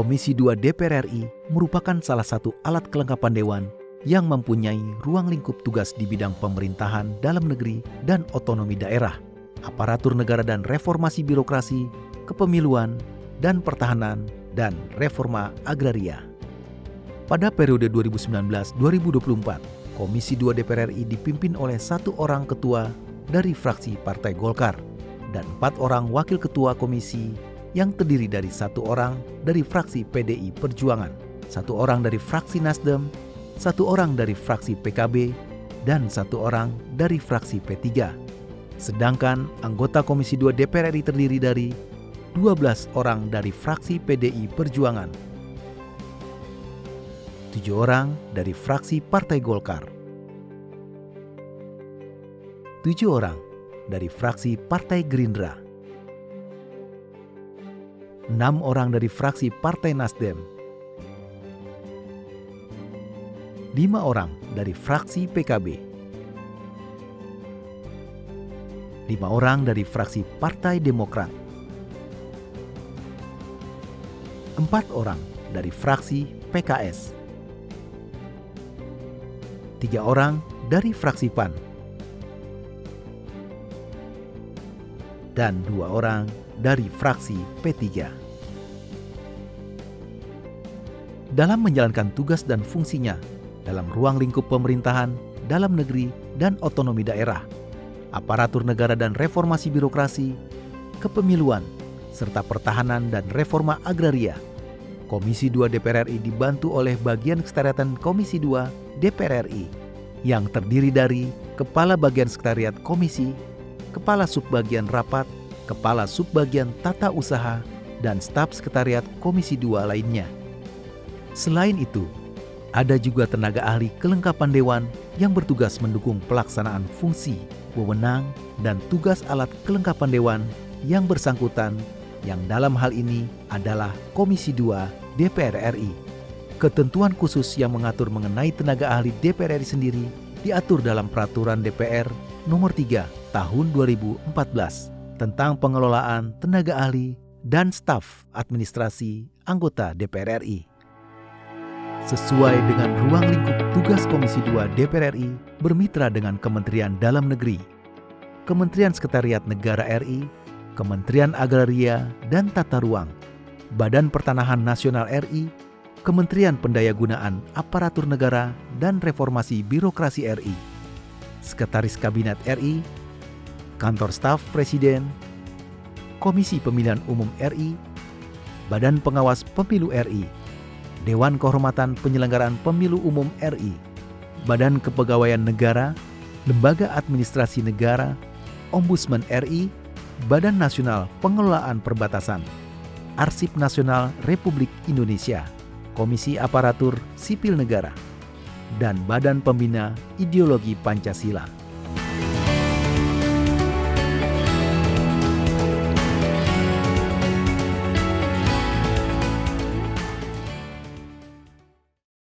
Komisi 2 DPR RI merupakan salah satu alat kelengkapan Dewan yang mempunyai ruang lingkup tugas di bidang pemerintahan dalam negeri dan otonomi daerah, aparatur negara dan reformasi birokrasi, kepemiluan dan pertahanan, dan reforma agraria. Pada periode 2019-2024, Komisi 2 DPR RI dipimpin oleh 1 orang ketua dari fraksi Partai Golkar dan 4 orang wakil ketua komisi yang terdiri dari 1 orang dari fraksi PDI Perjuangan, 1 orang dari fraksi Nasdem, 1 orang dari fraksi PKB, dan 1 orang dari fraksi P3. Sedangkan anggota Komisi 2 DPR RI terdiri dari 12 orang dari fraksi PDI Perjuangan, 7 orang dari fraksi Partai Golkar, 7 orang dari fraksi Partai Gerindra, 6 orang dari fraksi Partai Nasdem, 5 orang dari fraksi PKB, 5 orang dari fraksi Partai Demokrat, 4 orang dari fraksi PKS, 3 orang dari fraksi PAN, dan 2 orang dari fraksi P3. Dalam menjalankan tugas dan fungsinya dalam ruang lingkup pemerintahan, dalam negeri, dan otonomi daerah, aparatur negara dan reformasi birokrasi, kepemiluan, serta pertahanan dan reforma agraria, Komisi 2 DPR RI dibantu oleh Bagian Sekretariatan Komisi 2 DPR RI yang terdiri dari Kepala Bagian Sekretariat Komisi, Kepala Subbagian Rapat, Kepala Subbagian Tata Usaha, dan staf Sekretariat Komisi 2 lainnya. Selain itu, ada juga tenaga ahli kelengkapan Dewan yang bertugas mendukung pelaksanaan fungsi, wewenang, dan tugas alat kelengkapan Dewan yang bersangkutan, yang dalam hal ini adalah Komisi 2 DPR RI. Ketentuan khusus yang mengatur mengenai tenaga ahli DPR RI sendiri diatur dalam Peraturan DPR Nomor 3 Tahun 2014 tentang pengelolaan tenaga ahli dan staf administrasi anggota DPR RI. Sesuai dengan ruang lingkup tugas Komisi 2 DPR RI bermitra dengan Kementerian Dalam Negeri, Kementerian Sekretariat Negara RI, Kementerian Agraria dan Tata Ruang, Badan Pertanahan Nasional RI, Kementerian Pendayagunaan Aparatur Negara dan Reformasi Birokrasi RI, Sekretaris Kabinet RI, Kantor Staf Presiden, Komisi Pemilihan Umum RI, Badan Pengawas Pemilu RI, Dewan Kehormatan Penyelenggaraan Pemilu Umum RI, Badan Kepegawaian Negara, Lembaga Administrasi Negara, Ombudsman RI, Badan Nasional Pengelolaan Perbatasan, Arsip Nasional Republik Indonesia, Komisi Aparatur Sipil Negara, dan Badan Pembina Ideologi Pancasila.